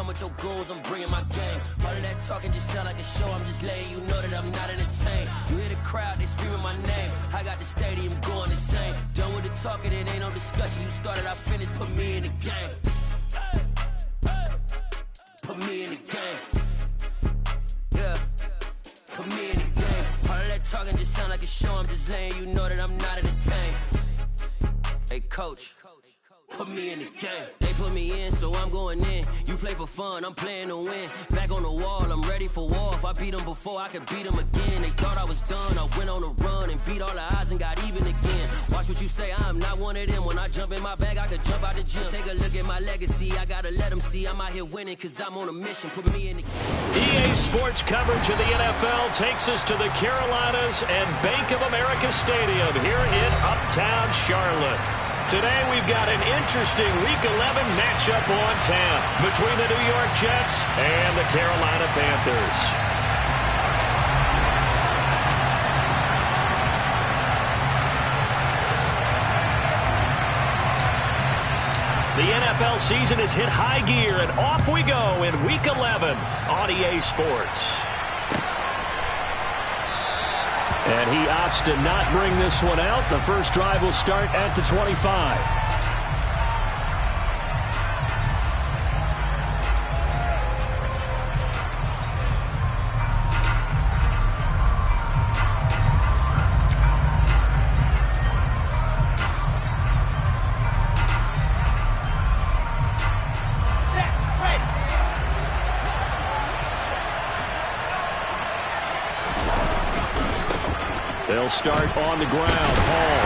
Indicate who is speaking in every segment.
Speaker 1: with your goons, I'm bringing my game. All of that talking just sound like a show, I'm just letting you know that I'm not entertained. You hear the crowd, they screaming my name. I got the stadium going insane. Done with the talking, it ain't no discussion. You started, I finished, put me in the game. Put me in the game. Yeah. Put me in the game. All of that talking just sound like a show, I'm just letting you know that I'm not entertained. Hey, coach. Put me in the game. They put me in, so I'm going in. You play for fun, I'm playing to win. Back on the wall, I'm ready for war. If I beat them before, I could beat them again. They thought I was done, I went on a run and beat all the odds and got even again. Watch what you say, I'm not one of them. When I jump in my bag, I could jump out the gym. Take a look at my legacy, I gotta let them see I'm out here winning, cause I'm on a mission. Put me in the
Speaker 2: EA Sports coverage of the NFL takes us to the Carolinas and Bank of America Stadium here in Uptown Charlotte. Today we've got an interesting Week 11 matchup on tap between the New York Jets and the Carolina Panthers. The NFL season has hit high gear, and off we go in Week 11 on EA Sports. And he opts to not bring this one out. The first drive will start at the 25. They'll start on the ground. Hall.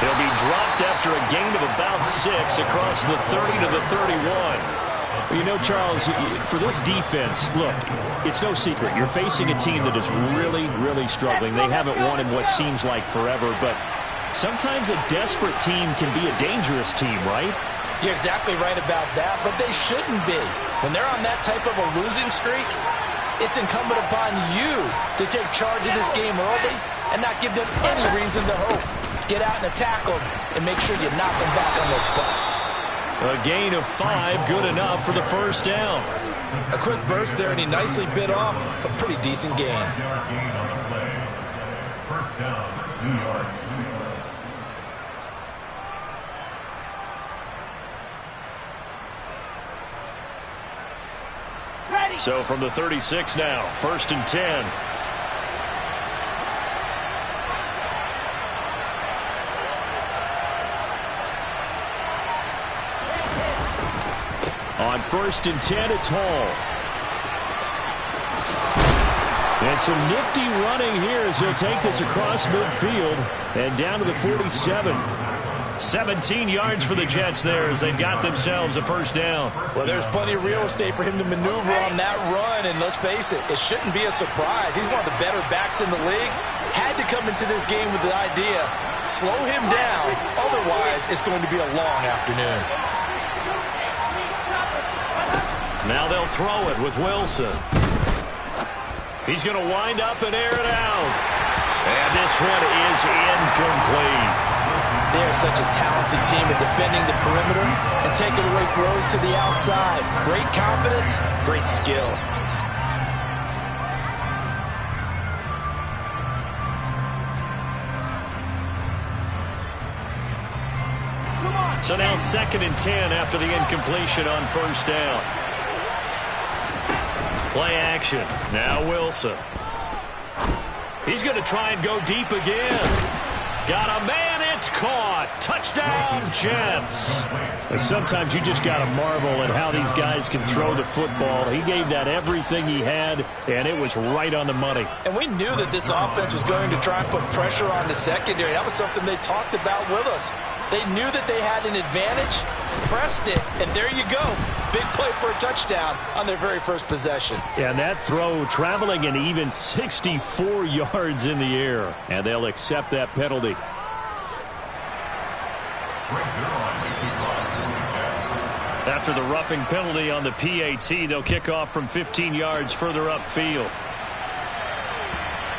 Speaker 2: He'll be dropped after a gain of about 6 across the 30 to the 31.
Speaker 3: You know, Charles, for this defense, look, it's no secret. You're facing a team that is really, really struggling. They haven't won in what seems like forever, but sometimes a desperate team can be a dangerous team, right?
Speaker 4: You're exactly right about that, but they shouldn't be. When they're on that type of a losing streak, it's incumbent upon you to take charge of this game early and not give them any reason to hope. Get out and attack them and make sure you knock them back on their butts.
Speaker 2: A gain of 5, good enough for the first down.
Speaker 4: A quick burst there, and he nicely bit off a pretty decent gain.
Speaker 5: First down, New York.
Speaker 2: So from the 36 now, 1st and 10. On 1st and 10, it's Hall. And some nifty running here as he'll take this across midfield and down to the 47. 17 yards for the Jets there as they've got themselves a first down.
Speaker 4: Well, there's plenty of real estate for him to maneuver on that run, and let's face it, it shouldn't be a surprise. He's one of the better backs in the league. Had to come into this game with the idea, slow him down, otherwise it's going to be a long afternoon.
Speaker 2: Now they'll throw it with Wilson. He's going to wind up and air it out. And this one is incomplete.
Speaker 4: They are such a talented team at defending the perimeter and taking away throws to the outside. Great confidence, great skill.
Speaker 2: So now 2nd and 10 after the incompletion on first down. Play action. Now Wilson. He's going to try and go deep again. Got a man. It's caught. Touchdown, Jets.
Speaker 3: Sometimes you just got to marvel at how these guys can throw the football. He gave that everything he had, and it was right on the money.
Speaker 4: And we knew that this offense was going to try and put pressure on the secondary. That was something they talked about with us. They knew that they had an advantage, pressed it, and there you go. Big play for a touchdown on their very first possession.
Speaker 3: And that throw traveling an even 64 yards in the air. And they'll accept that penalty.
Speaker 2: After the roughing penalty on the PAT, they'll kick off from 15 yards further upfield.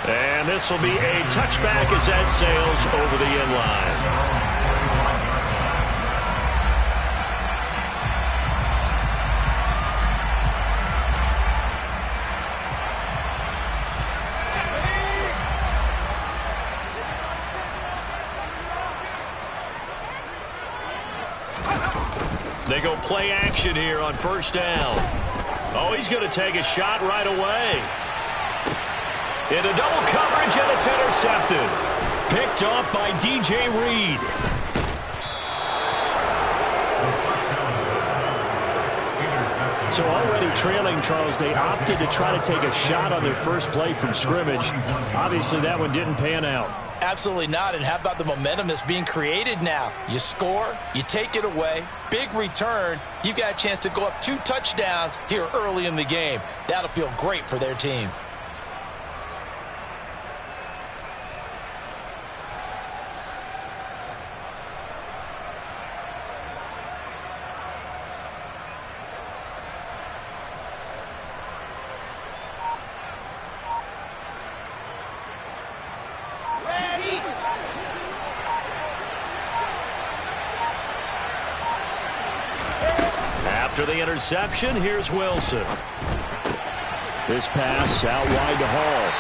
Speaker 2: And this will be a touchback as that sails over the end line. They go play action here on first down. Oh, he's going to take a shot right away. Into double coverage, and it's intercepted. Picked off by DJ Reed.
Speaker 3: So already trailing, Charles, they opted to try to take a shot on their first play from scrimmage. Obviously, that one didn't pan out.
Speaker 4: Absolutely not. And how about the momentum that's being created now? You score, you take it away, big return. You got a chance to go up 2 touchdowns here early in the game. That'll feel great for their team.
Speaker 2: After the interception, here's Wilson.
Speaker 3: This pass out wide to Hall.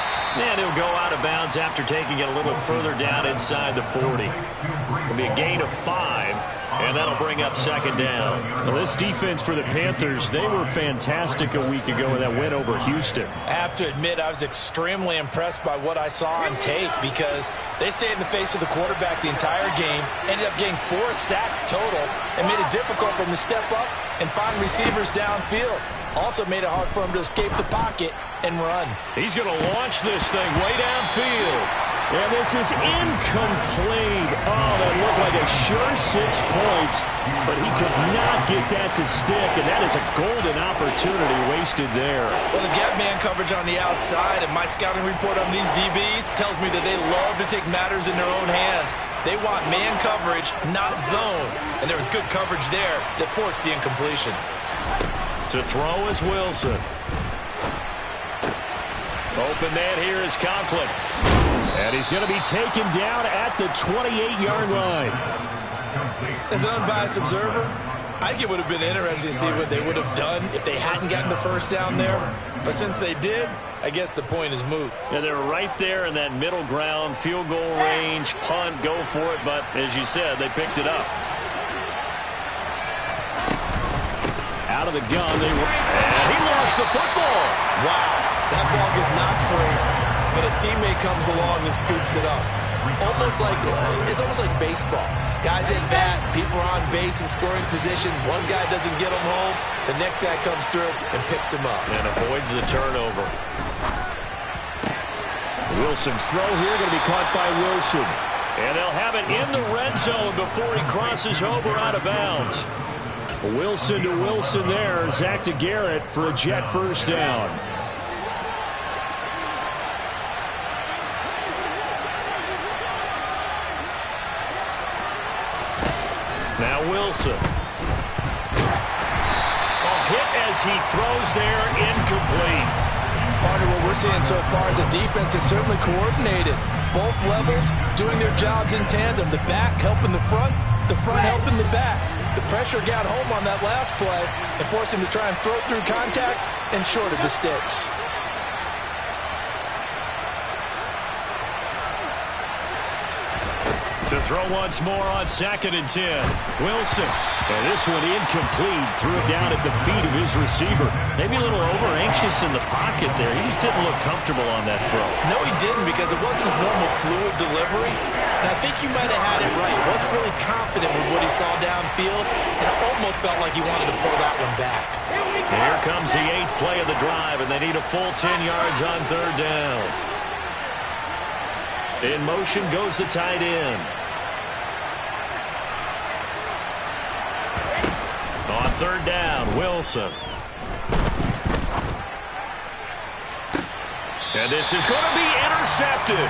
Speaker 2: And he'll go out of bounds after taking it a little further down inside the 40. It'll be a gain of 5, and that'll bring up second down.
Speaker 3: Well, this defense for the Panthers, they were fantastic a week ago in that win over Houston.
Speaker 4: I have to admit, I was extremely impressed by what I saw on tape because they stayed in the face of the quarterback the entire game, ended up getting 4 sacks total, and made it difficult for him to step up and find receivers downfield. Also made it hard for him to escape the pocket and run.
Speaker 2: He's going to launch this thing way downfield.
Speaker 3: And this is incomplete. Oh, that looked like a sure 6 points, but he could not get that to stick, and that is a golden opportunity wasted there.
Speaker 4: Well, the gap man coverage on the outside, and my scouting report on these DBs tells me that they love to take matters in their own hands. They want man coverage, not zone, and there was good coverage there that forced the incompletion.
Speaker 2: To throw is Wilson. Open man here is Conklin.
Speaker 3: And he's going to be taken down at the 28-yard line.
Speaker 4: As an unbiased observer, I think it would have been interesting to see what they would have done if they hadn't gotten the first down there. But since they did, I guess the point is moot.
Speaker 2: Yeah, they're right there in that middle ground, field goal range, punt, go for it. But as you said, they picked it up.
Speaker 3: Out of the gun,
Speaker 2: and he lost the football.
Speaker 4: Wow, that ball gets knocked free, but a teammate comes along and scoops it up. It's almost like baseball. Guys at bat, people are on base in scoring position. One guy doesn't get him home, the next guy comes through and picks him up.
Speaker 2: And avoids the turnover.
Speaker 3: Wilson's throw here going to be caught by Wilson.
Speaker 2: And they'll have it in the red zone before he crosses over out of bounds.
Speaker 3: Wilson to Wilson there. Zach to Garrett for a Jet first down.
Speaker 2: Now Wilson. Hit as he throws there, incomplete.
Speaker 4: Part of what we're seeing so far is a defense that's certainly coordinated. Both levels doing their jobs in tandem. The back helping the front helping the back. The pressure got home on that last play and forced him to try and throw through contact and short of the sticks.
Speaker 2: To throw once more on 2nd and 10. Wilson.
Speaker 3: And this one incomplete. Threw it down at the feet of his receiver.
Speaker 2: Maybe a little over-anxious in the pocket there. He just didn't look comfortable on that throw.
Speaker 4: No, he didn't, because it wasn't his normal fluid delivery. And I think you might have had it right. He wasn't really confident with what he saw downfield, and it almost felt like he wanted to pull that one back.
Speaker 2: Here comes the 8th play of the drive, and they need a full 10 yards on 3rd down. In motion goes the tight end. On 3rd down, Wilson. And this is going to be intercepted.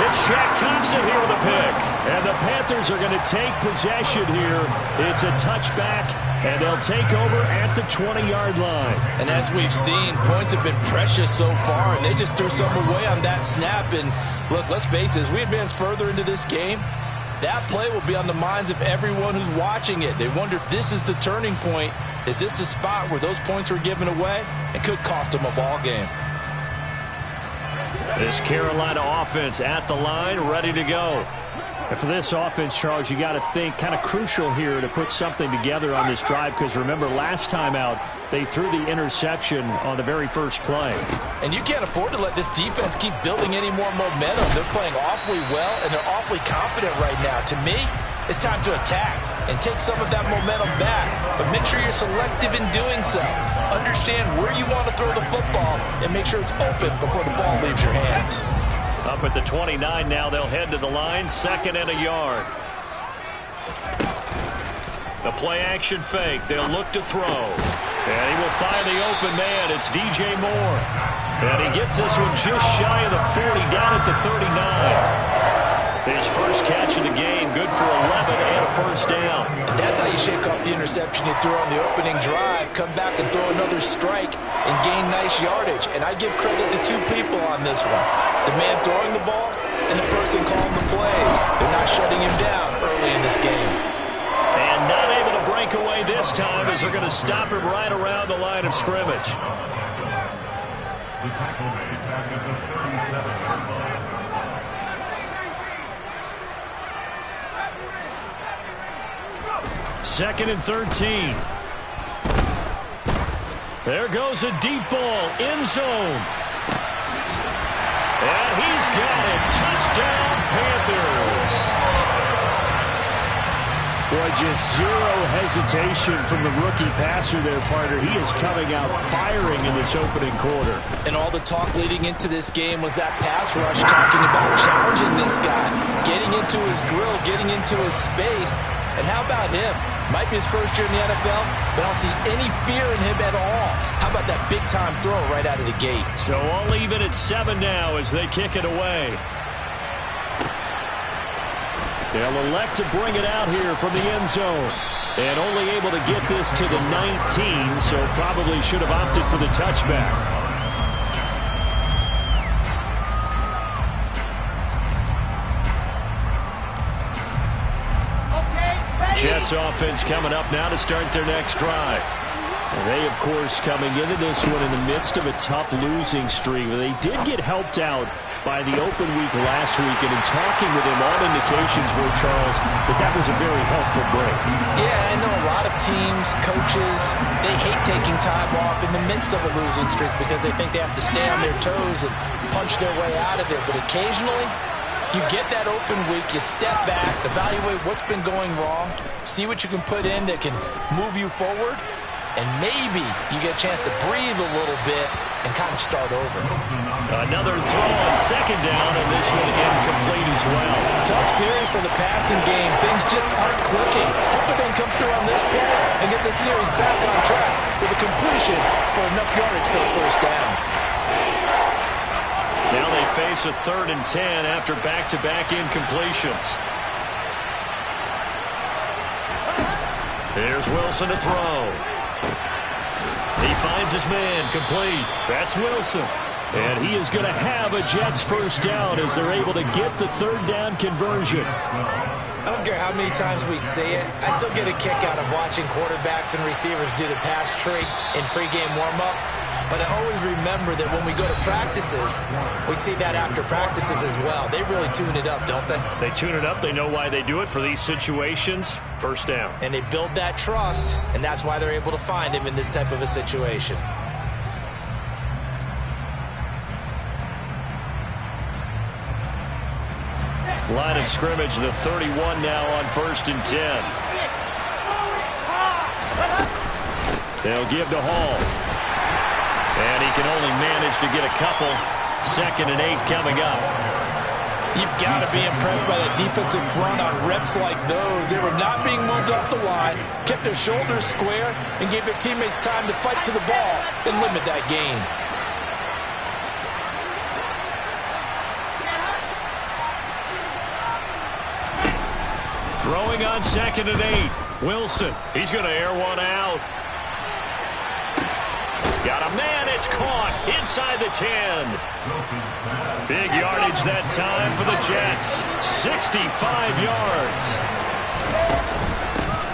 Speaker 2: It's Shaq Thompson here with a pick.
Speaker 3: And the Panthers are going to take possession here. It's a touchback, and they'll take over at the 20-yard line.
Speaker 4: And as we've seen, points have been precious so far, and they just threw some away on that snap. And look, let's face it, as we advance further into this game, that play will be on the minds of everyone who's watching it. They wonder if this is the turning point. Is this the spot where those points were given away? It could cost them a ball game.
Speaker 2: This Carolina offense at the line, ready to go.
Speaker 3: And for this offense, Charles, you got to think kind of crucial here to put something together on this drive, because remember last time out they threw the interception on the very first play.
Speaker 4: And you can't afford to let this defense keep building any more momentum. They're playing awfully well, and they're awfully confident right now. To me, it's time to attack and take some of that momentum back. But make sure you're selective in doing so. Understand where you want to throw the football and make sure it's open before the ball leaves your hands.
Speaker 2: Up at the 29 now, they'll head to the line, 2nd and a yard. The play action fake, they'll look to throw. And he will find the open man, it's DJ Moore. And he gets this one just shy of the 40, down at the 39. His first catch of the game, good for 11 and a first down.
Speaker 4: And that's how you shake off the interception you threw on the opening drive, come back and throw another strike and gain nice yardage. And I give credit to two people on this one. The man throwing the ball and the person calling the plays. They're not shutting him down early in this game.
Speaker 2: And not able to break away this time as they're going to stop him right around the line of scrimmage.
Speaker 5: The tackle made back at the 37-yard line.
Speaker 2: Second and 13. There goes a deep ball, end zone. And he's got it. Touchdown, Panthers.
Speaker 3: Boy, just zero hesitation from the rookie passer there, partner. He is coming out firing in this opening quarter.
Speaker 4: And all the talk leading into this game was that pass rush, talking about challenging this guy, getting into his grill, getting into his space. And how about him? Might be his first year in the NFL, but I don't see any fear in him at all. How about that big-time throw right out of the gate?
Speaker 2: So all even at 7 now as they kick it away. They'll elect to bring it out here from the end zone. And only able to get this to the 19, so probably should have opted for the touchback. Jets offense coming up now to start their next drive. And they, of course, coming into this one in the midst of a tough losing streak. They did get helped out by the open week last week, and in talking with him, all indications were, Charles, that was a very helpful break.
Speaker 4: Yeah, I know a lot of teams, coaches, they hate taking time off in the midst of a losing streak because they think they have to stay on their toes and punch their way out of it. But occasionally, you get that open week, you step back, evaluate what's been going wrong, see what you can put in that can move you forward, and maybe you get a chance to breathe a little bit and kind of start over.
Speaker 2: Another throw on 2nd down, and this one incomplete as well.
Speaker 4: Tough series for the passing game. Things just aren't clicking. Hoping they can come through on this play and get this series back on track with a completion for enough yardage for a first down.
Speaker 2: Now they face a 3rd and 10 after back-to-back incompletions. Here's Wilson to throw. He finds his man, complete. That's Wilson. And he is going to have a Jets first down as they're able to get the 3rd down conversion.
Speaker 4: I don't care how many times we say it, I still get a kick out of watching quarterbacks and receivers do the pass tree in pregame warm-up. But I always remember that when we go to practices, we see that after practices as well. They really tune it up, don't they?
Speaker 2: They tune it up. They know why they do it for these situations. First down.
Speaker 4: And they build that trust, and that's why they're able to find him in this type of a situation.
Speaker 2: Line of scrimmage, the 31 now on 1st and 10. They'll give to Hall. And he can only manage to get a couple. 2nd and 8 coming up.
Speaker 4: You've got to be impressed by that defensive front on reps like those. They were not being moved off the line, kept their shoulders square, and gave their teammates time to fight to the ball and limit that gain.
Speaker 2: Throwing on 2nd and 8. Wilson, he's going to air one out. Got a man, it's caught inside the 10. Big yardage that time for the Jets. 65 yards.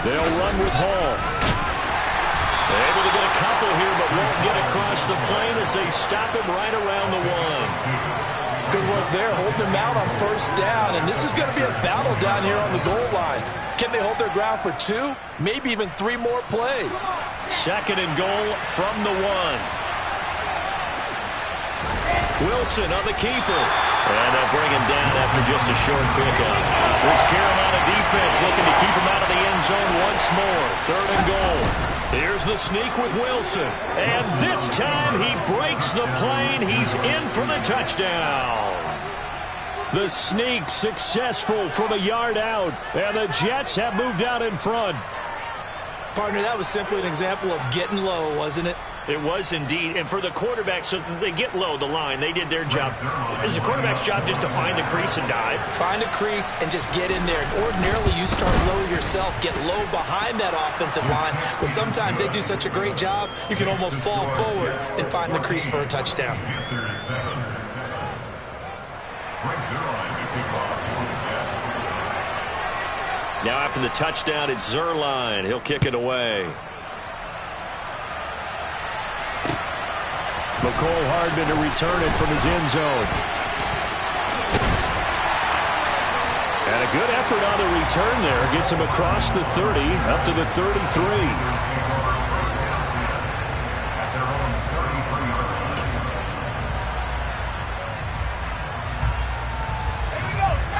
Speaker 2: They'll run with Hall. They're able to get a couple here, but won't get across the plane as they stop him right around the 1.
Speaker 4: Good work there, holding them out on first down. And this is going to be a battle down here on the goal line. Can they hold their ground for 2, maybe even 3 more plays?
Speaker 2: Second and goal from the 1. Wilson on the keeper. And they'll bring him down after just a short pickup. This Carolina defense looking to keep him out of the end zone once more. Third and goal. Here's the sneak with Wilson. And this time he breaks the plane. He's in for the touchdown. The sneak successful from a yard out. And the Jets have moved out in front.
Speaker 4: Partner, that was simply an example of getting low, wasn't it?
Speaker 2: It was indeed. And for the quarterback, so they get low the line. They did their job. It's the quarterback's job just to find the crease and dive.
Speaker 4: Find a crease and just get in there. And ordinarily, you start low yourself, get low behind that offensive line. But sometimes they do such a great job, you can almost fall forward and find the crease for a touchdown.
Speaker 2: Now after the touchdown, it's Zuerlein. He'll kick it away. McCole Hardman to return it from his end zone. And a good effort on the return there. Gets him across the 30, up to the 33.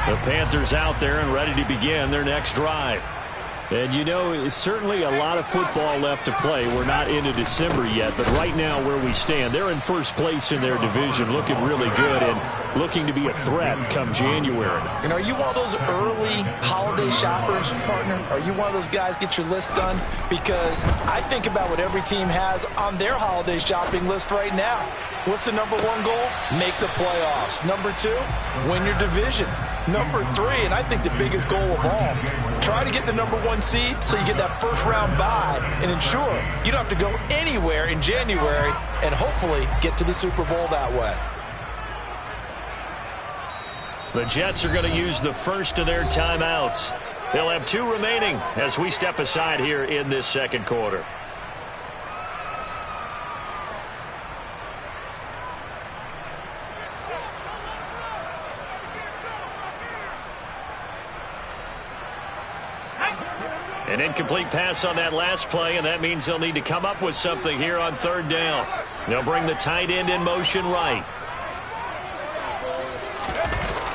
Speaker 2: The Panthers out there and ready to begin their next drive. And, you know, it's certainly a lot of football left to play. We're not into December yet, but right now where we stand, they're in first place in their division, looking really good and looking to be a threat come January.
Speaker 4: And are you one of those early holiday shoppers, partner? Are you one of those guys get your list done? Because I think about what every team has on their holiday shopping list right now. What's the number 1 goal? Make the playoffs. Number 2, win your division. Number 3, and I think the biggest goal of all, try to get the number 1 seed so you get that first round bye and ensure you don't have to go anywhere in January and hopefully get to the Super Bowl that way.
Speaker 2: The Jets are going to use the first of their timeouts. They'll have 2 remaining as we step aside here in this second quarter. An incomplete pass on that last play, and that means they'll need to come up with something here on third down. They'll bring the tight end in motion right.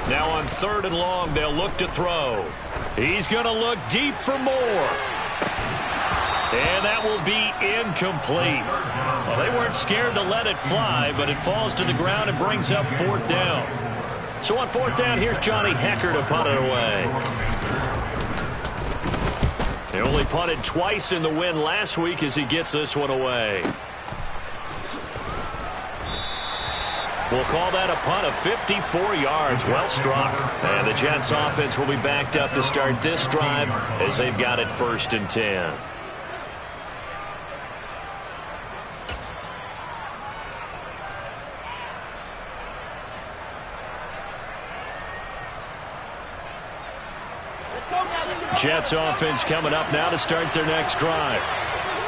Speaker 2: Now on third and long, they'll look to throw. He's going to look deep for more. And that will be incomplete. Well, they weren't scared to let it fly, but it falls to the ground and brings up fourth down. So on fourth down, here's Johnny Hekker to punt it away. They only punted twice in the win last week as he gets this one away. We'll call that a punt of 54 yards. Well struck. And the Jets offense will be backed up to start this drive as they've got it 1st and 10. Jets offense coming up now to start their next drive.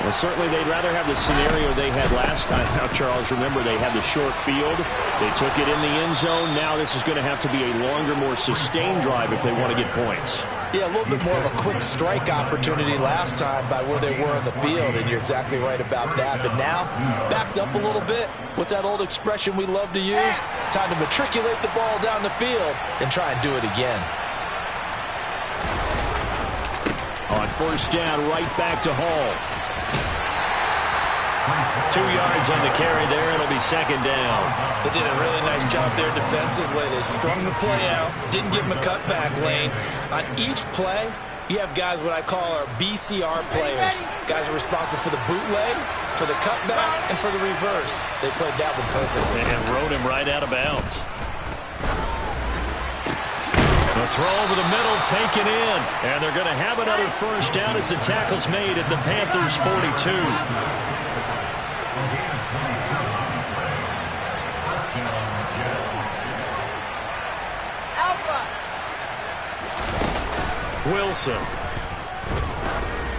Speaker 3: Well, certainly they'd rather have the scenario they had last time. Now, Charles, remember they had the short field. They took it in the end zone. Now this is going to have to be a longer, more sustained drive if they want to get points.
Speaker 4: Yeah, a little bit more of a quick strike opportunity last time by where they were on the field, and you're exactly right about that. But now, backed up a little bit. What's that old expression we love to use? Time to matriculate the ball down the field and try and do it again.
Speaker 3: On first down, right back to Hall.
Speaker 2: 2 yards on the carry there. It'll be second down.
Speaker 4: They did a really nice job there defensively. They strung the play out, didn't give them a cutback lane. On each play, you have guys what I call our BCR players. Guys are responsible for the bootleg, for the cutback, and for the reverse. They played that one perfectly.
Speaker 2: And rode him right out of bounds. The throw over the middle, taken in. And they're going to have another first down as the tackle's made at the Panthers' 42. Wilson.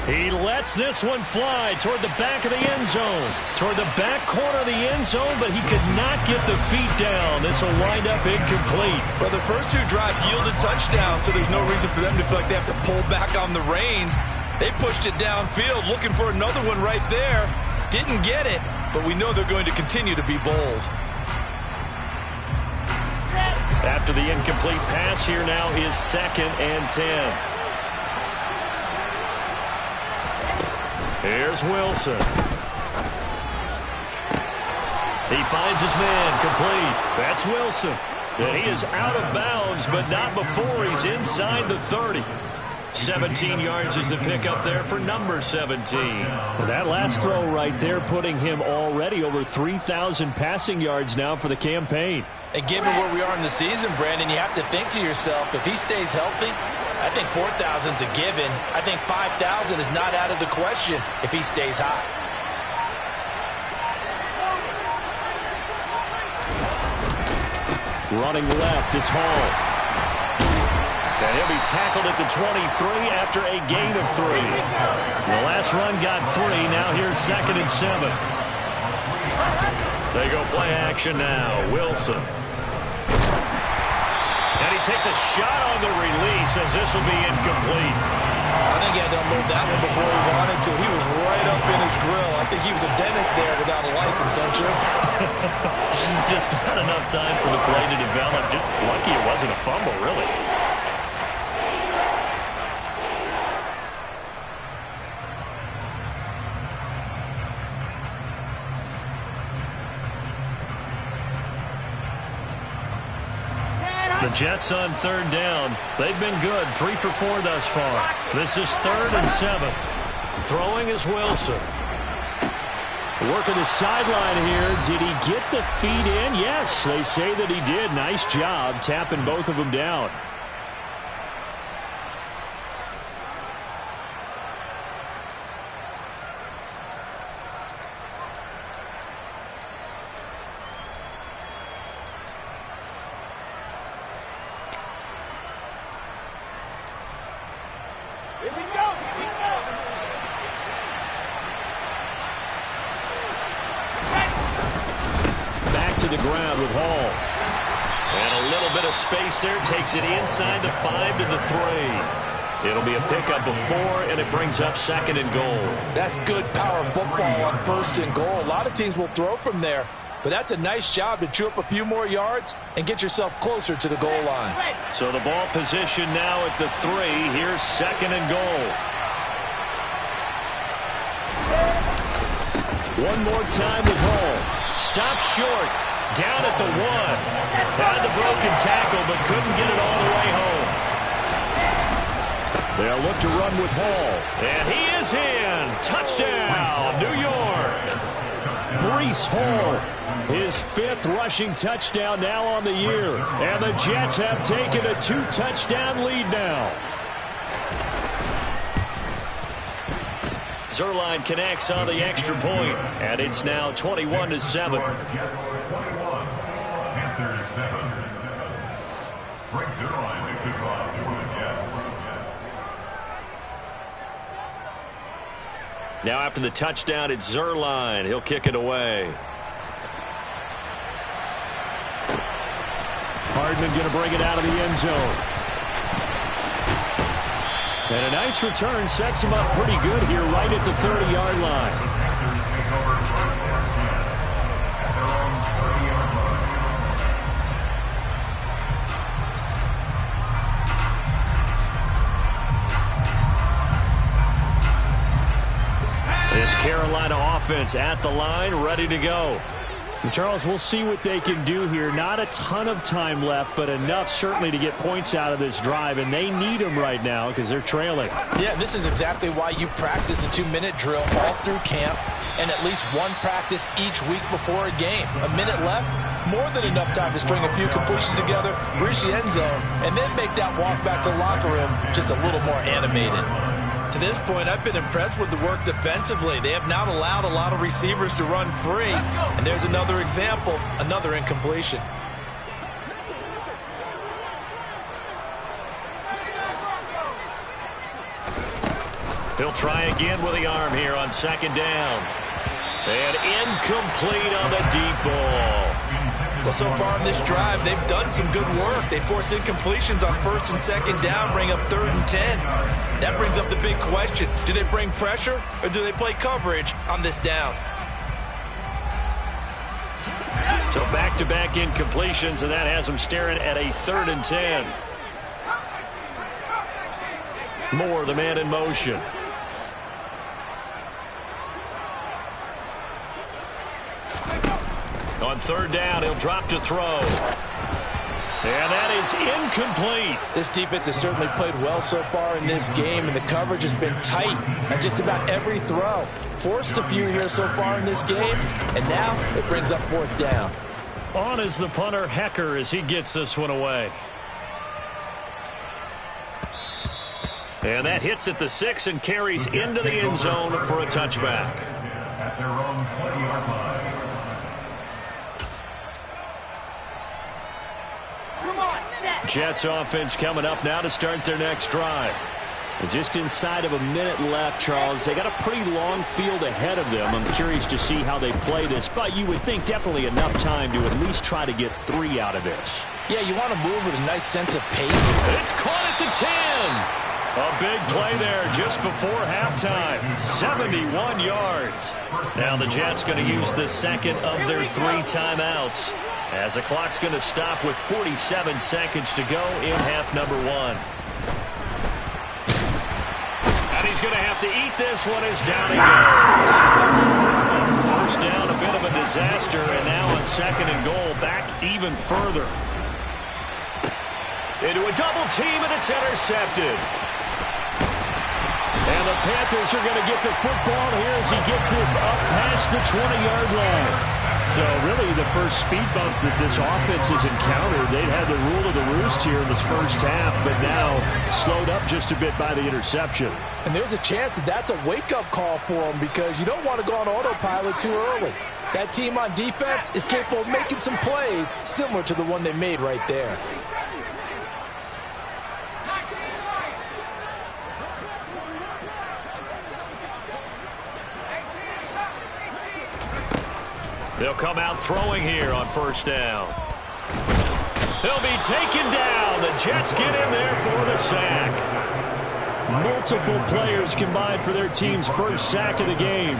Speaker 2: He lets this one fly toward the back of the end zone. Toward the back corner of the end zone, but he could not get the feet down. This will wind up incomplete.
Speaker 4: Well, the first two drives yielded touchdowns, so there's no reason for them to feel like they have to pull back on the reins. They pushed it downfield, looking for another one right there. Didn't get it, but we know they're going to continue to be bold.
Speaker 2: After the incomplete pass, here now is 2nd and 10. Here's Wilson. He finds his man, complete. That's Wilson. And he is out of bounds, but not before he's inside the 30. 17 yards is the pickup there for number 17.
Speaker 3: Well, that last throw right there putting him already over 3,000 passing yards now for the campaign.
Speaker 4: And given where we are in the season, Brandon, you have to think to yourself, if he stays healthy, I think 4,000's a given. I think 5,000 is not out of the question if he stays hot.
Speaker 3: Running left, it's Hall.
Speaker 2: And he'll be tackled at the 23 after a gain of 3. The last run got 3. Now here's 2nd and 7. They go play action now. Wilson. And he takes a shot on the release as this will be incomplete.
Speaker 4: I think he had to unload that one before he wanted to. He was right up in his grill. I think he was a dentist there without a license, don't you?
Speaker 2: Just not enough time for the play to develop. Just lucky it wasn't a fumble, really. The Jets on 3rd down. They've been good. 3 for 4 thus far. This is 3rd and 7. Throwing is Wilson.
Speaker 3: Working the sideline here. Did he get the feet in? Yes, they say that he did. Nice job tapping both of them down. To the ground with Hall.
Speaker 2: And a little bit of space there. Takes it inside the 5 to the 3. It'll be a pickup of 4, and it brings up 2nd and goal.
Speaker 4: That's good power football on 1st and goal. A lot of teams will throw from there, but that's a nice job to chew up a few more yards and get yourself closer to the goal line.
Speaker 2: So the ball position now at the 3. Here's 2nd and goal.
Speaker 3: One more time with Hall.
Speaker 2: Stops short. Down at the 1. Had the broken tackle, but couldn't get it all the way home.
Speaker 3: They'll look to run with Hall.
Speaker 2: And he is in. Touchdown, New York.
Speaker 3: Breece Hall, his 5th rushing touchdown now on the year. And the Jets have taken a 2-touchdown lead now.
Speaker 2: Zuerlein connects on the extra point, and it's now 21-7. Now after the touchdown, it's Zuerlein. He'll kick it away.
Speaker 3: Hardman going to bring it out of the end zone. And a nice return sets him up pretty good here right at the 30-yard line.
Speaker 2: This Carolina offense at the line, ready to go.
Speaker 3: And Charles, we'll see what they can do here. Not a ton of time left, but enough certainly to get points out of this drive, and they need them right now because they're trailing.
Speaker 4: Yeah, this is exactly why you practice a 2-minute drill all through camp and at least one practice each week before a game. A minute left, more than enough time to string a few completions together, reach the end zone, and then make that walk back to the locker room just a little more animated. To this point, I've been impressed with the work defensively. They have not allowed a lot of receivers to run free. And there's another example, another incompletion.
Speaker 2: He'll try again with the arm here on second down. And incomplete on the deep ball.
Speaker 4: Well, so far in this drive, they've done some good work. They force incompletions on first and second down, bring up 3rd and 10. That brings up the big question. Do they bring pressure or do they play coverage on this down?
Speaker 2: So back-to-back incompletions, and that has them staring at a 3rd and 10. Moore, the man in motion. On 3rd down, he'll drop to throw. And that is incomplete.
Speaker 4: This defense has certainly played well so far in this game, and the coverage has been tight on just about every throw. Forced a few here so far in this game, and now it brings up 4th down.
Speaker 2: On is the punter, Hecker, as he gets this one away. And that hits at the 6 and carries into the end zone for a touchback.
Speaker 5: At their own 20-yard line.
Speaker 2: Jets offense coming up now to start their next drive.
Speaker 3: And just inside of a minute left, Charles. They got a pretty long field ahead of them. I'm curious to see how they play this, but you would think definitely enough time to at least try to get 3 out of this.
Speaker 4: Yeah, you want to move with a nice sense of pace.
Speaker 2: It's caught at the 10. A big play there just before halftime. 71 yards. Now the Jets going to use the second of their 3 timeouts, as the clock's going to stop with 47 seconds to go in half number 1. And he's going to have to eat this one as down he goes. First down, a bit of a disaster, and now on 2nd and goal, back even further. Into a double team, and it's intercepted. And the Panthers are going to get the football here as he gets this up past the 20-yard line. So really the first speed bump that this offense has encountered, they'd had the rule of the roost here in this first half, but now slowed up just a bit by the interception.
Speaker 4: And there's a chance that that's a wake-up call for them, because you don't want to go on autopilot too early. That team on defense is capable of making some plays similar to the one they made right there.
Speaker 2: They'll come out throwing here on first down. He'll be taken down. The Jets get in there for the sack.
Speaker 3: Multiple players combined for their team's first sack of the game.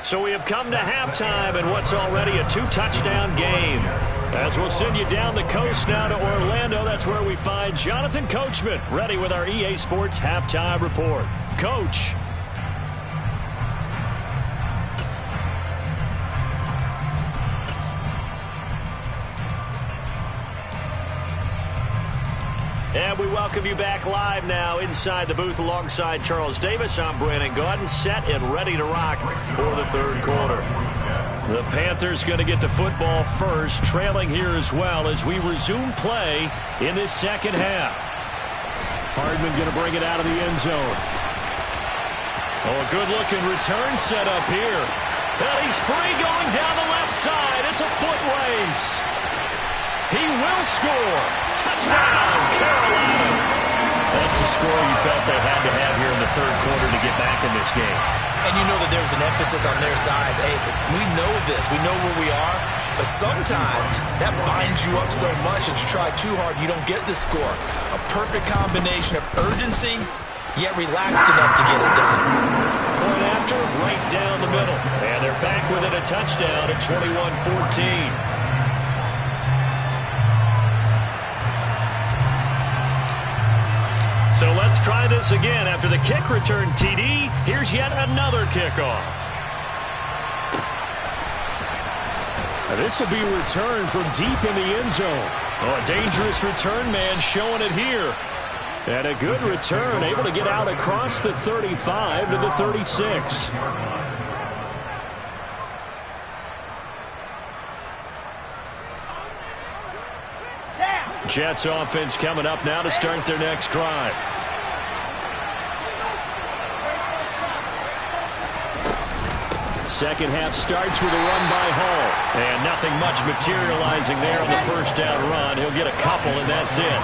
Speaker 2: So we have come to halftime in what's already a 2-touchdown game. As we'll send you down the coast now to Orlando, that's where we find Jonathan Coachman ready with our EA Sports Halftime Report. Coach. And we welcome you back live now inside the booth alongside Charles Davis. I'm Brandon Gaudin, set and ready to rock for the 3rd quarter. The Panthers going to get the football first, trailing here as well as we resume play in this 2nd half.
Speaker 3: Hardman going to bring it out of the end zone.
Speaker 2: Oh, a good-looking return set up here. And he's free going down the left side. It's a foot race. He will score. Touchdown, Carolina. That's the score you felt they had to have here in the 3rd quarter to get back in this game.
Speaker 4: And you know that there's an emphasis on their side. Hey, we know this. We know where we are. But sometimes that binds you up so much that you try too hard, you don't get the score. A perfect combination of urgency, yet relaxed enough to get it done.
Speaker 2: Point after, right down the middle. And they're back within a touchdown at 21-14. So let's try this again. After the kick return TD, here's yet another kickoff.
Speaker 3: This will be returned from deep in the end zone.
Speaker 2: Oh, a dangerous return man showing it here.
Speaker 3: And a good return, able to get out across the 35 to the 36.
Speaker 2: Jets offense coming up now to start their next drive.
Speaker 3: Second half starts with a run by Hall.
Speaker 2: And nothing much materializing there on the first down run. He'll get a couple, and that's it.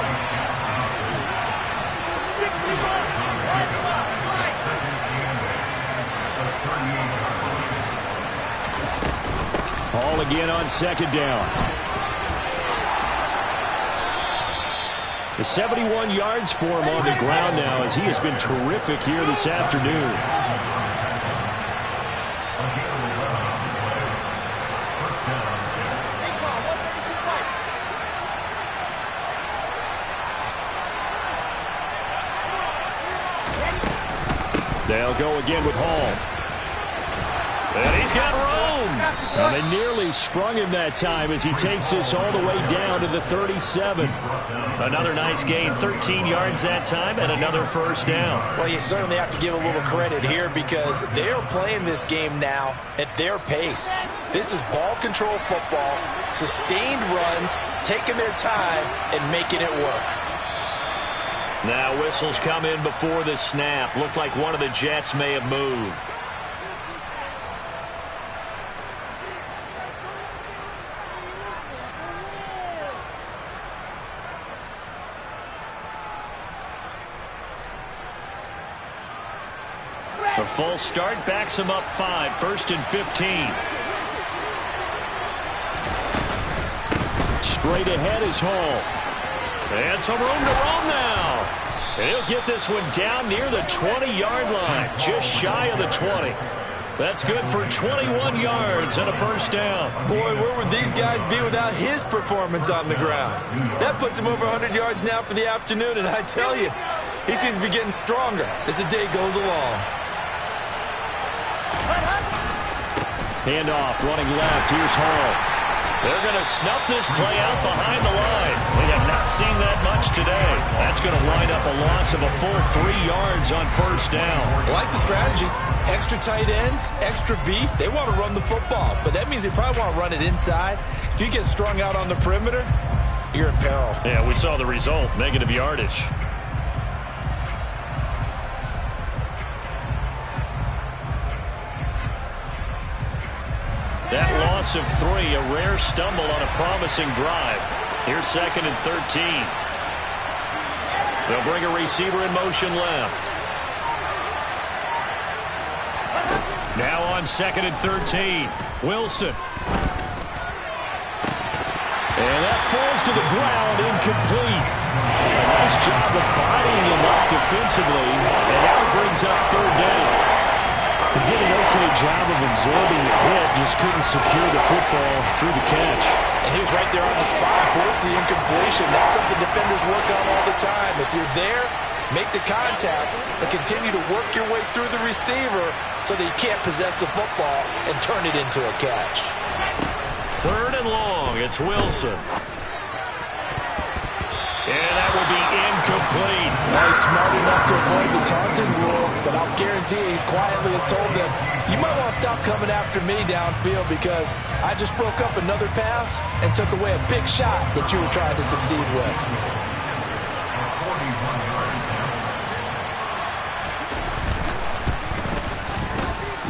Speaker 2: Ball again on second down. The 71 yards for him on the ground now as he has been terrific here this afternoon. They'll go again with Hall. And he's got room. And they nearly sprung him that time as he takes this all the way down to the 37. Another nice gain, 13 yards that time, and another first down.
Speaker 4: Well, you certainly have to give a little credit here because they are playing this game now at their pace. This is ball control football, sustained runs, taking their time and making it work.
Speaker 2: Now whistles come in before the snap. Looked like one of the Jets may have moved. The full start backs him up 5, 1st and 15. Straight ahead is Hall. And some room to roam now. And he'll get this one down near the 20-yard line, just shy of the 20. That's good for 21 yards and a first down.
Speaker 4: Boy, where would these guys be without his performance on the ground? That puts him over 100 yards now for the afternoon, and I tell you, he seems to be getting stronger as the day goes along.
Speaker 2: Handoff, running left. Here's Hall. They're going to snuff this play out behind the line. We have not seen that much today. That's going to wind up a loss of a full 3 yards on first down.
Speaker 4: I like the strategy. Extra tight ends, extra beef. They want to run the football, but that means they probably want to run it inside. If you get strung out on the perimeter, you're in peril.
Speaker 2: Yeah, we saw the result, negative yardage. That loss of 3, a rare stumble on a promising drive. Here's 2nd and 13. They'll bring a receiver in motion left. Now on 2nd and 13. Wilson. And that falls to the ground, incomplete. A nice job of bodying him up defensively, and now it brings up 3rd down. He did an okay job of absorbing the hit, just couldn't secure the football through the catch.
Speaker 4: And he was right there on the spot, forcing the incompletion. That's something defenders work on all the time. If you're there, make the contact, but continue to work your way through the receiver so that you can't possess the football and turn it into a catch.
Speaker 2: 3rd and long, it's Wilson. And that will be incomplete.
Speaker 4: Well, he's smart enough to avoid the taunting rule, but I'll guarantee he quietly has told them, you might want to stop coming after me downfield because I just broke up another pass and took away a big shot that you were trying to succeed with.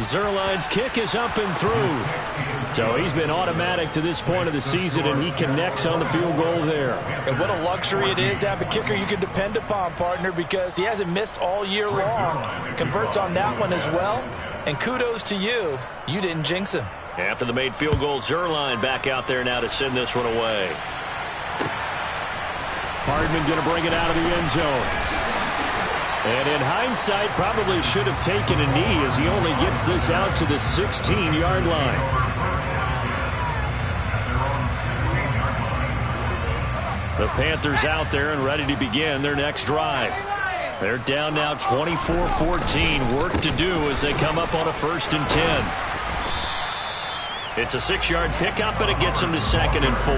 Speaker 2: Zuerlein's kick is up and through. So he's been automatic to this point of the season, and he connects on the field goal there.
Speaker 4: And what a luxury it is to have a kicker you can depend upon, partner, because he hasn't missed all year long. Converts on that one as well. And kudos to you. You didn't jinx him.
Speaker 2: After the made field goal, Zuerlein back out there now to send this one away. Hardman going to bring it out of the end zone. And in hindsight, probably should have taken a knee as he only gets this out to the 16-yard line. The Panthers out there and ready to begin their next drive. They're down now 24-14. Work to do as they come up on a 1st and 10. It's a 6-yard pickup, and it gets them to 2nd and 4.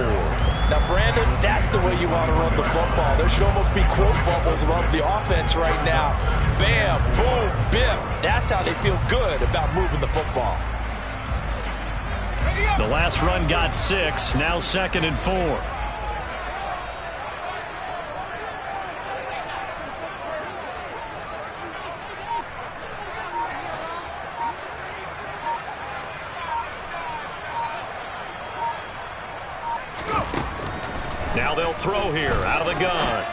Speaker 4: Now, Brandon, that's the way you want to run the football. There should almost be quote bubbles above the offense right now. Bam, boom, biff. That's how they feel good about moving the football.
Speaker 2: The last run got 6, now 2nd and 4. Now they'll throw here out of the gun.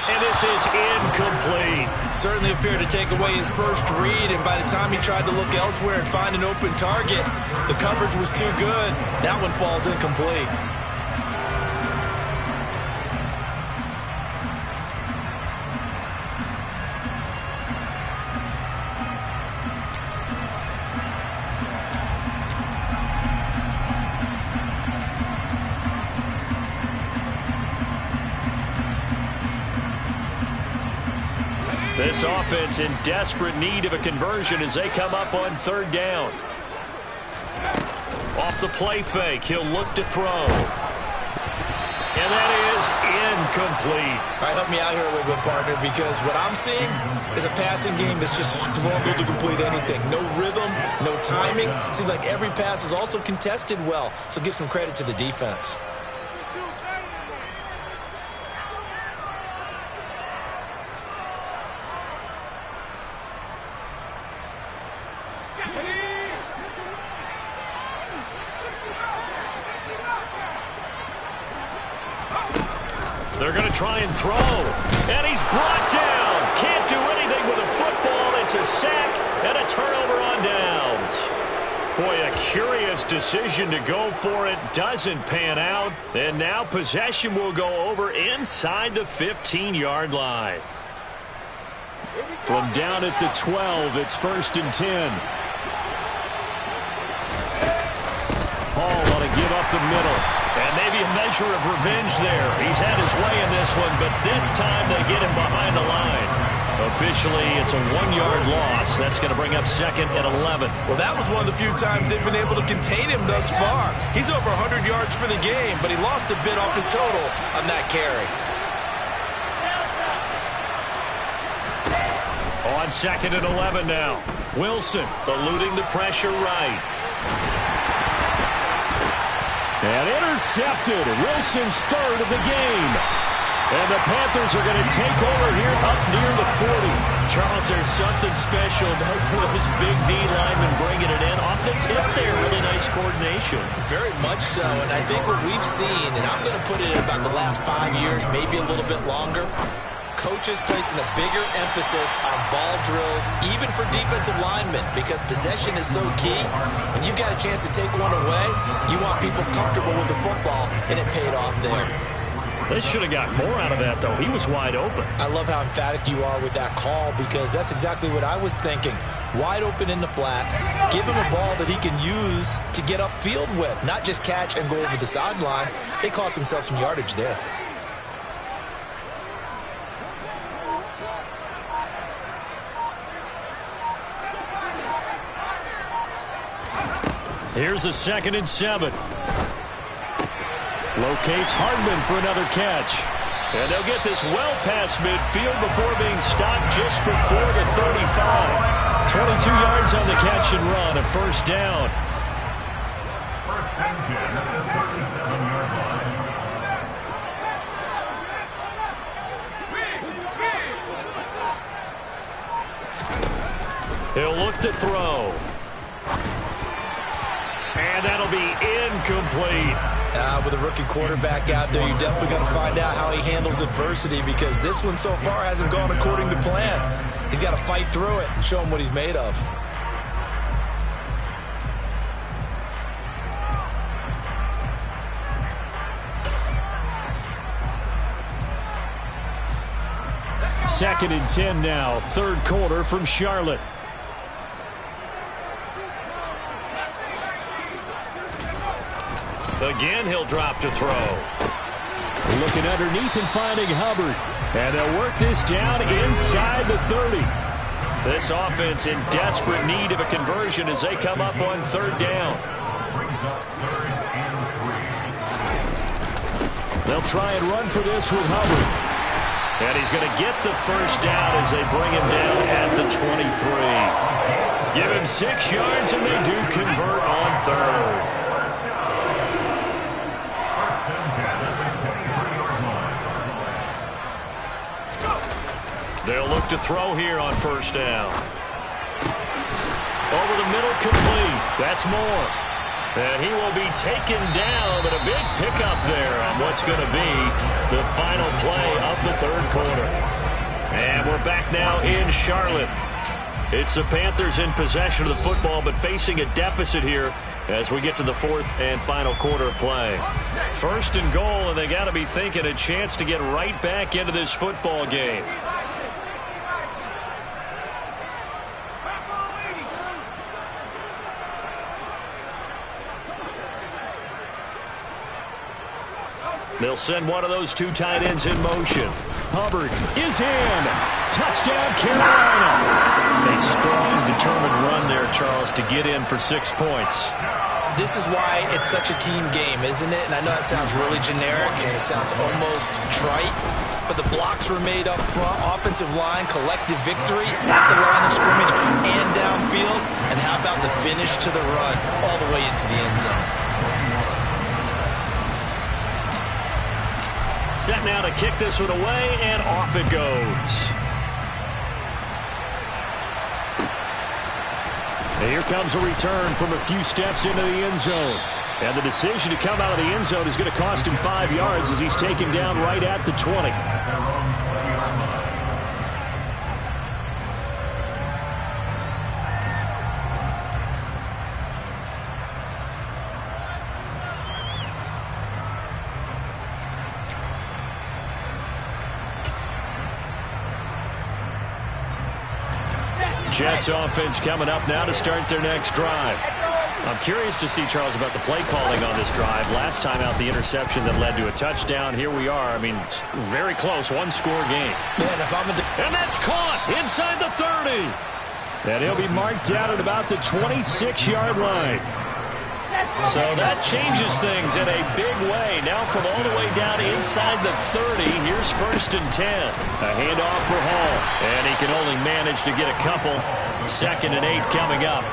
Speaker 2: and this is incomplete.
Speaker 4: Certainly appeared to take away his first read, and by the time he tried to look elsewhere and find an open target, the coverage was too good. That one falls incomplete.
Speaker 2: This offense in desperate need of a conversion as they come up on third down. Off the play fake, he'll look to throw. And that is incomplete.
Speaker 4: All right, help me out here a little bit, partner, because what I'm seeing is a passing game that's just struggled to complete anything. No rhythm, no timing. Seems like every pass is also contested well, so give some credit to the defense.
Speaker 2: They're going to try and throw. And he's brought down. Can't do anything with a football. It's a sack and a turnover on downs. Boy, a curious decision to go for it. Doesn't pan out. And now possession will go over inside the 15-yard line.
Speaker 3: From down at the 12, it's 1st and 10. Hall want to give up the middle.
Speaker 2: And maybe a measure of revenge there. He's had his way in this one, but this time they get him behind the line. Officially, it's a 1-yard loss. That's going to bring up 2nd and 11.
Speaker 4: Well, that was one of the few times they've been able to contain him thus far. He's over 100 yards for the game, but he lost a bit off his total on that carry.
Speaker 2: On 2nd and 11 now. Wilson eluding the pressure right.
Speaker 3: And intercepted. Wilson's 3rd of the game. And the Panthers are going to take over here up near the 40.
Speaker 2: Charles, there's something special about those big D linemen bringing it in. Off the tip there, really nice coordination.
Speaker 4: Very much so, and I think what we've seen, and I'm going to put it in about the last 5 years, maybe a little bit longer, coaches placing a bigger emphasis on ball drills, even for defensive linemen, because possession is so key. When you've got a chance to take one away, you want people comfortable with the football, and it paid off there.
Speaker 2: They should have got more out of that, though. He was wide open.
Speaker 4: I love how emphatic you are with that call, because that's exactly what I was thinking. Wide open in the flat. Give him a ball that he can use to get upfield with, not just catch and go over the sideline. They cost themselves some yardage there.
Speaker 2: Here's a 2nd and 7.
Speaker 3: Locates Hardman for another catch.
Speaker 2: And they'll get this well past midfield before being stopped just before the 35. 22 yards on the catch and run, a 1st down.
Speaker 5: 1st and 10 at the 37-yard line.
Speaker 2: He'll look to throw. And that'll be incomplete.
Speaker 4: With a rookie quarterback out there, you're definitely going to find out how he handles adversity, because this one so far hasn't gone according to plan. He's got to fight through it and show him what he's made of.
Speaker 3: Second and 10 now, 3rd quarter from Charlotte.
Speaker 2: Again, he'll drop to throw.
Speaker 3: Looking underneath and finding Hubbard. And they'll work this down inside the 30.
Speaker 2: This offense in desperate need of a conversion as they come up on 3rd down.
Speaker 5: Brings up 3rd and 3.
Speaker 3: They'll try and run for this with Hubbard.
Speaker 2: And he's going to get the 1st down as they bring him down at the 23. Give him 6 yards and they do convert on 3rd. They'll look to throw here on 1st down. Over the middle, complete. That's Moore. And he will be taken down, but a big pickup there on what's going to be the final play of the third quarter. And we're back now in Charlotte. It's the Panthers in possession of the football, but facing a deficit here as we get to the fourth and final quarter play. First and goal, and they got to be thinking a chance to get right back into this football game. They'll send one of those two tight ends in motion. Hubbard is in. Touchdown, Carolina. A strong, determined run there, Charles, to get in for 6 points.
Speaker 4: This is why it's such a team game, isn't it? And I know it sounds really generic and it sounds almost trite, but the blocks were made up front, offensive line, collective victory at the line of scrimmage and downfield. And how about the finish to the run all the way into the end zone?
Speaker 2: Set now to kick this one away, and off it goes. And here comes a return from a few steps into the end zone. And the decision to come out of the end zone is going to cost him 5 yards as he's taken down right at the 20. Jets offense coming up now to start their next drive. I'm curious to see, Charles, about the play calling on this drive. Last time out, the interception that led to a touchdown. Here we are. I mean, very close, one-score game. And that's caught inside the 30. And he'll be marked down at about the 26-yard line. So that changes things in a big way. Now from all the way down inside the 30, here's 1st and 10. A handoff for Hall. And he can only manage to get a couple. 2nd and 8 coming up.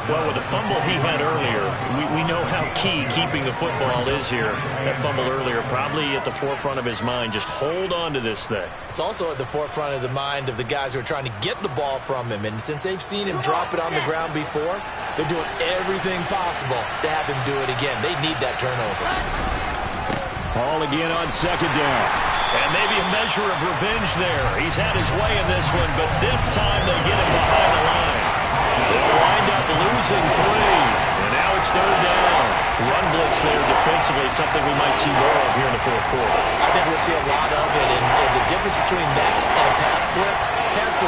Speaker 2: Well, with the fumble he had earlier, we know how key keeping the football is here. That fumble earlier probably at the forefront of his mind. Just hold on to this thing.
Speaker 4: It's also at the forefront of the mind of the guys who are trying to get the ball from him. And since they've seen him drop it on the ground before, they're doing everything possible to have him do it again. They need that turnover.
Speaker 2: Ball again on 2nd down. And maybe a measure of revenge there. He's had his way in this one, but this time they get him behind the line. They'll wind up losing 3. And now it's 3rd down. Run blitz there defensively, something we might see more of here in the fourth quarter.
Speaker 4: I think we'll see a lot of it. And the difference between that and a pass blitz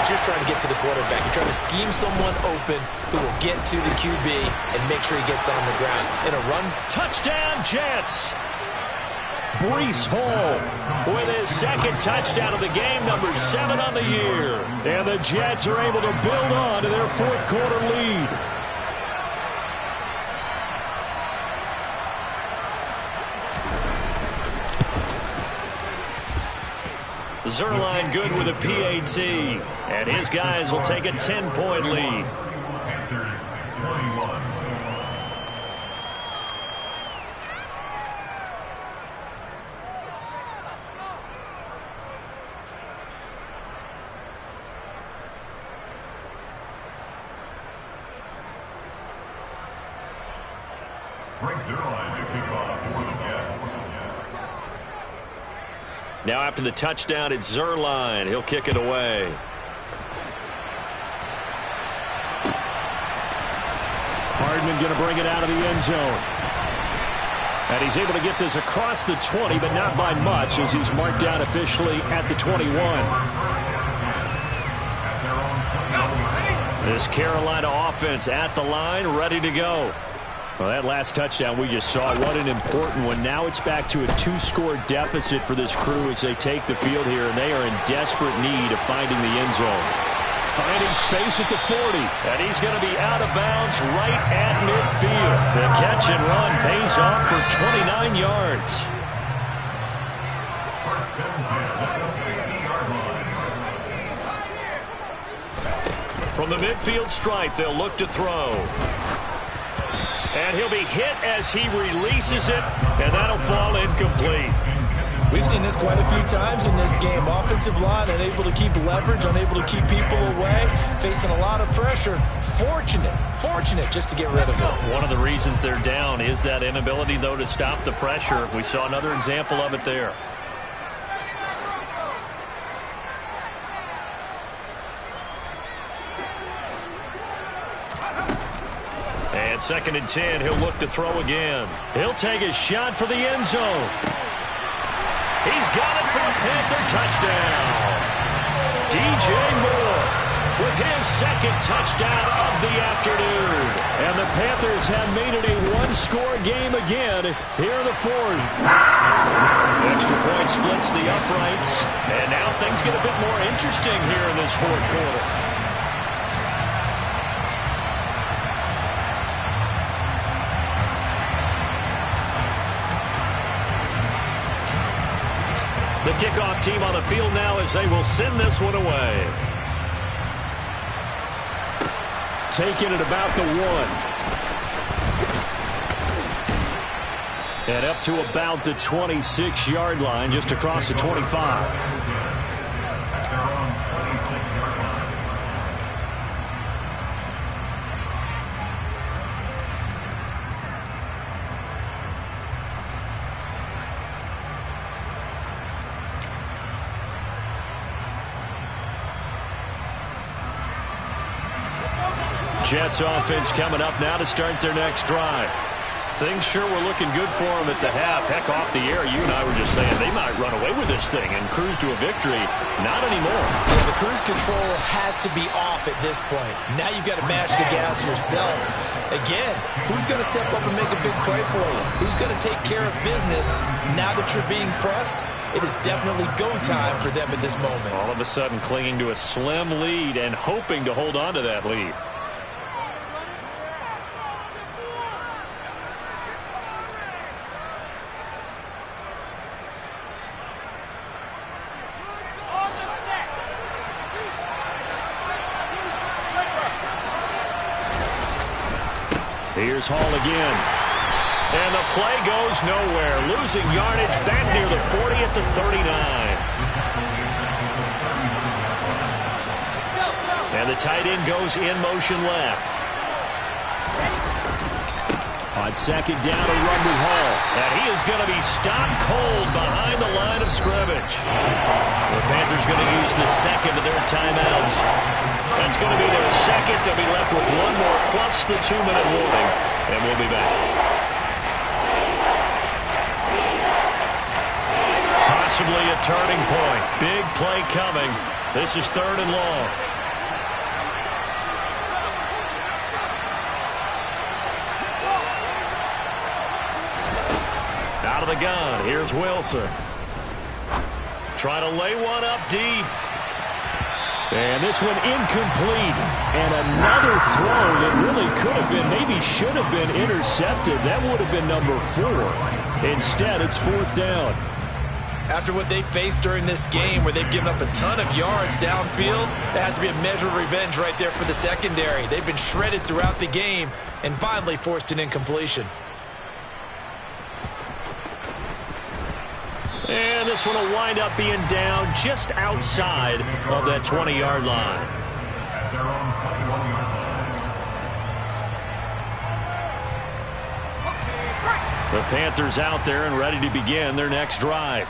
Speaker 4: just trying to get to the quarterback. You're trying to scheme someone open who will get to the QB and make sure he gets on the ground. In a run.
Speaker 2: Touchdown, Jets. Breece Hall with his 2nd touchdown of the game, number 7 on the year. And the Jets are able to build on to their fourth quarter lead. Zuerlein good with a PAT. And his guys will take a 10-point lead.
Speaker 5: Panthers 21. Brings Zuerlein to kick off for the Jets.
Speaker 2: Now after the touchdown, it's Zuerlein. He'll kick it away. Hardman going to bring it out of the end zone. And he's able to get this across the 20, but not by much as he's marked down officially at the 21. This Carolina offense at the line, ready to go. Well, that last touchdown we just saw, what an important one. Now it's back to a 2-score deficit for this crew as they take the field here, and they are in desperate need of finding the end zone. Finding space at the 40, and he's going to be out of bounds right at midfield. The catch and run pays off for 29 yards. From the midfield stripe, they'll look to throw. And he'll be hit as he releases it, and that'll fall incomplete.
Speaker 4: We've seen this quite a few times in this game. Offensive line unable to keep leverage, unable to keep people away, facing a lot of pressure. Fortunate just to get rid of it.
Speaker 2: One of the reasons they're down is that inability, though, to stop the pressure. We saw another example of it there. And 2nd and 10, he'll look to throw again. He'll take his shot for the end zone. He's got it for a Panther touchdown. DJ Moore with his 2nd touchdown of the afternoon. And the Panthers have made it a one-score game again here in the 4th. Extra point splits the uprights. And now things get a bit more interesting here in this 4th quarter. The kickoff team on the field now as they will send this one away. Taking it about the 1. And up to about the 26-yard line, just across the 25. Jets offense coming up now to start their next drive. Things sure were looking good for them at the half. Heck, off the air, you and I were just saying they might run away with this thing and cruise to a victory. Not anymore.
Speaker 4: Yeah, the cruise control has to be off at this point. Now you've got to match the gas yourself. Again, who's going to step up and make a big play for you? Who's going to take care of business now that you're being pressed? It is definitely go time for them at this moment.
Speaker 2: All of a sudden clinging to a slim lead and hoping to hold on to that lead. Here's Hall again. And the play goes nowhere. Losing yardage back near the 40 at the 39. And the tight end goes in motion left. On 2nd down, a run with Hall. And he is going to be stopped cold behind the line of scrimmage. The Panthers going to use the 2nd of their timeouts. That's going to be their 2nd. They'll be left with one more plus the 2-minute warning. And we'll be back. Possibly a turning point. Big play coming. This is 3rd and long. Out of the gun. Here's Wilson. Trying to lay one up deep. And this one incomplete. And another throw that really could have been, maybe should have been intercepted. That would have been number 4. Instead, it's 4th down.
Speaker 4: After what they faced during this game where they've given up a ton of yards downfield, that has to be a measure of revenge right there for the secondary. They've been shredded throughout the game and finally forced an incompletion.
Speaker 2: And this one will wind up being down just outside of that 20-yard line.
Speaker 5: At their own 21-yard line.
Speaker 2: The Panthers out there and ready to begin their next drive.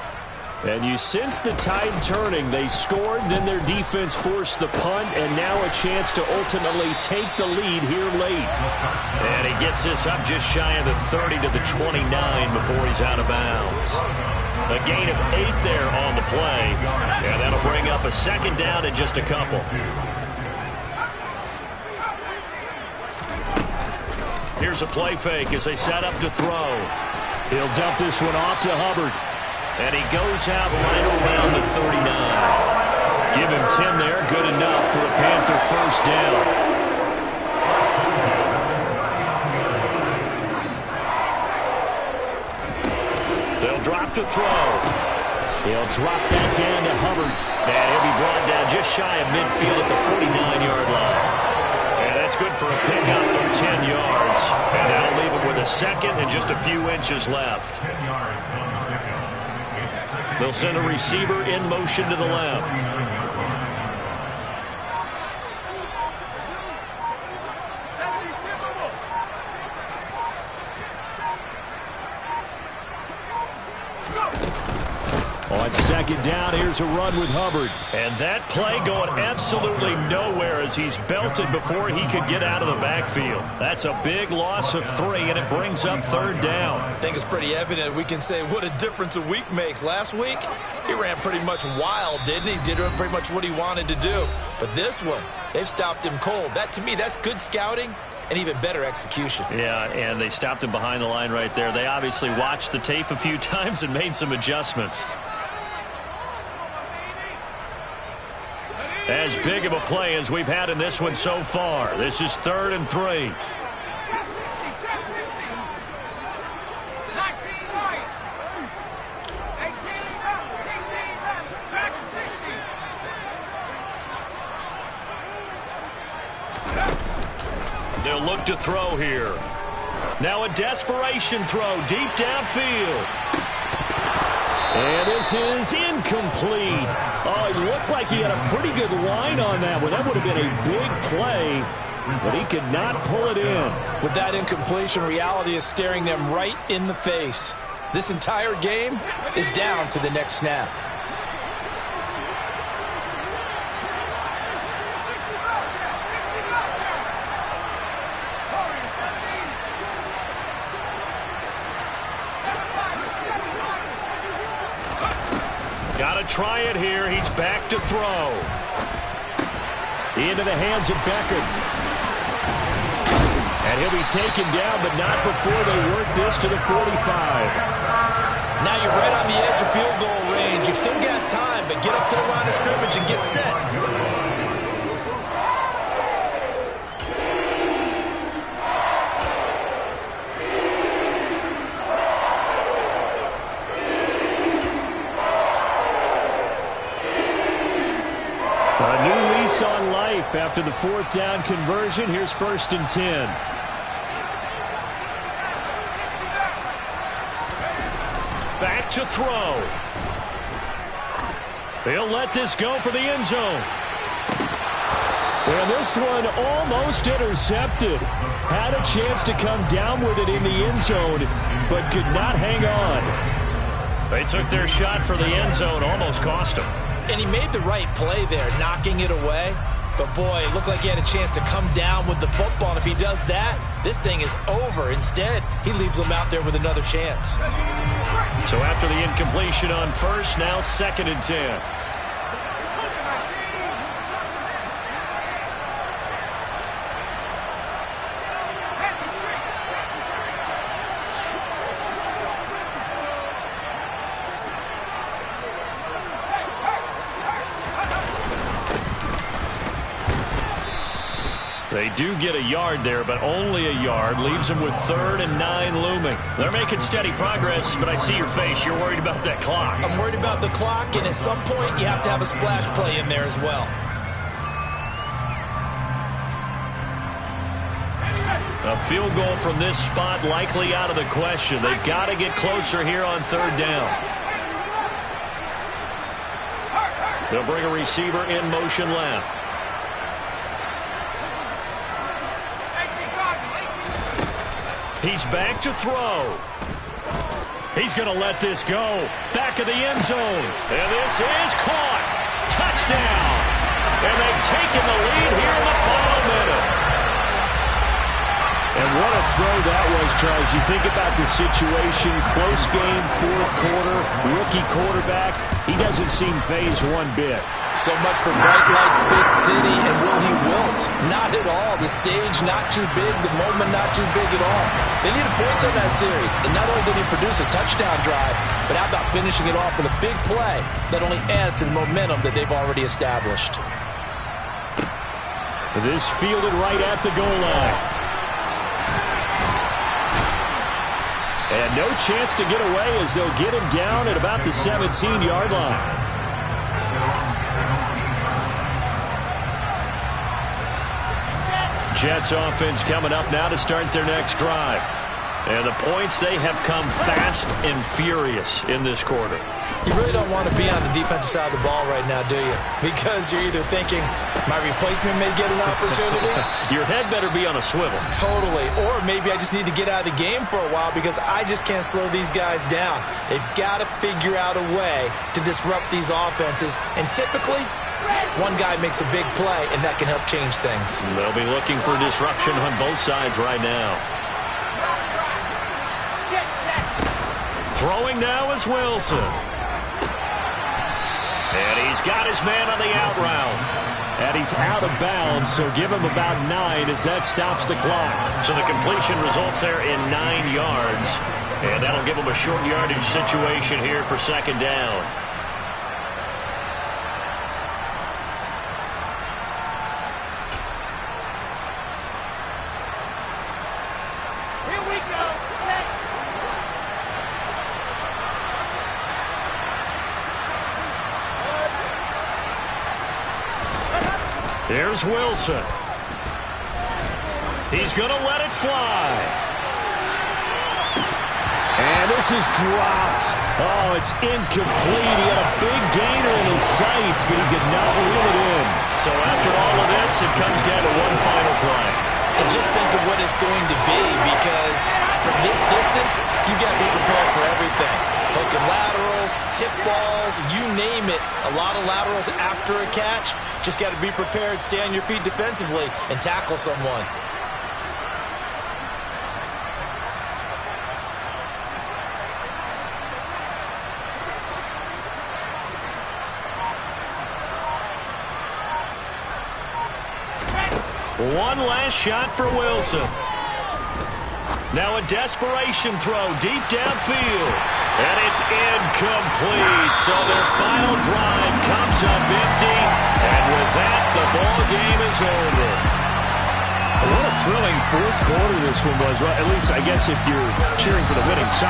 Speaker 2: And you sense the tide turning. They scored, then their defense forced the punt, and now a chance to ultimately take the lead here late. And he gets this up just shy of the 30 to the 29 before he's out of bounds. A gain of 8 there on the play, and that'll bring up a 2nd down in just a couple. Here's a play fake as they set up to throw. He'll dump this one off to Hubbard. And he goes out right around the 39. Give him 10 there. Good enough for a Panther 1st down. They'll drop to throw. He'll drop that down to Hubbard. And he'll be brought down just shy of midfield at the 49-yard line. And that's good for a pickup of 10 yards. And that'll leave him with a 2nd and just a few inches left.
Speaker 5: 10 yards on the pickup. It's 2nd
Speaker 2: They'll send a receiver in motion to the left. On second down, here's a run with Hubbard. And that play going absolutely nowhere as he's belted before he could get out of the backfield. That's a big loss of 3, and it brings up third down.
Speaker 4: I think it's pretty evident. We can say what a difference a week makes. Last week, he ran pretty much wild, didn't he? Did pretty much what he wanted to do. But this one, they've stopped him cold. That, to me, that's good scouting and even better execution.
Speaker 2: Yeah, and they stopped him behind the line right there. They obviously watched the tape a few times and made some adjustments. As big of a play as we've had in this one so far. This is 3rd and 3. They'll look to throw here. Now a desperation throw deep downfield. And this is incomplete. Oh, it looked like he had a pretty good line on that one. That would have been a big play, but he could not pull it in.
Speaker 4: With that incompletion, reality is staring them right in the face. This entire game is down to the next snap.
Speaker 2: Got to try it here. He's back to throw. Into the hands of Beckham. And he'll be taken down, but not before they work this to the 45.
Speaker 4: Now you're right on the edge of field goal range. You've still got time, but get up to the line of scrimmage and get set.
Speaker 2: A new lease on life after the 4th down conversion. Here's 1st and 10. Back to throw. They'll let this go for the end zone. And this one almost intercepted. Had a chance to come down with it in the end zone, but could not hang on. They took their shot for the end zone, almost cost them.
Speaker 4: And he made the right play there, knocking it away. But, boy, it looked like he had a chance to come down with the football. And if he does that, this thing is over. Instead, he leaves them out there with another chance.
Speaker 2: So after the incompletion on 1st, now 2nd and 10. They do get a yard there, but only a yard. Leaves them with 3rd and 9 looming. They're making steady progress, but I see your face. You're worried about that clock.
Speaker 4: I'm worried about the clock, and at some point, you have to have a splash play in there as well.
Speaker 2: A field goal from this spot likely out of the question. They've got to get closer here on 3rd down. They'll bring a receiver in motion left. He's back to throw. He's going to let this go. Back of the end zone. And this is caught. Touchdown. And they've taken the lead here in the final minute. And what a throw that was, Charles. You think about the situation. Close game, 4th quarter. Rookie quarterback. He doesn't seem fazed one bit.
Speaker 4: So much for bright lights, big city, and will he wilt? Not at all. The stage not too big, the moment not too big at all. They needed points on that series, and not only did he produce a touchdown drive, but how about finishing it off with a big play that only adds to the momentum that they've already established.
Speaker 2: This fielded right at the goal line. And no chance to get away as they'll get him down at about the 17-yard line. Jets offense coming up now to start their next drive. And the points, they have come fast and furious in this quarter.
Speaker 4: You really don't want to be on the defensive side of the ball right now, do you? Because you're either thinking, my replacement may get an opportunity.
Speaker 2: Your head better be on a swivel.
Speaker 4: Totally. Or maybe I just need to get out of the game for a while because I just can't slow these guys down. They've got to figure out a way to disrupt these offenses. And typically, one guy makes a big play, and that can help change things.
Speaker 2: They'll be looking for disruption on both sides right now. Throwing now is Wilson. And he's got his man on the out route.
Speaker 3: And he's out of bounds, so give him about 9 as that stops the clock.
Speaker 2: So the completion results there in 9 yards. And that'll give him a short yardage situation here for second down. Here's Wilson. He's going to let it fly.
Speaker 3: And this is dropped. Oh, it's incomplete. He had a big gainer in his sights, but he did not reel it in.
Speaker 2: So after all of this, it comes down to one final play.
Speaker 4: And just think of what it's going to be, because from this distance, you got to be prepared for everything. Hook and laterals, tip balls, you name it. A lot of laterals after a catch. Just got to be prepared, stay on your feet defensively, and tackle someone.
Speaker 2: One last shot for Wilson. Now a desperation throw deep downfield. And it's incomplete. So their final drive comes up empty. And with that, the ball game is over.
Speaker 3: What a thrilling fourth quarter this one was. Well, at least, I guess, if you're cheering for the winning side.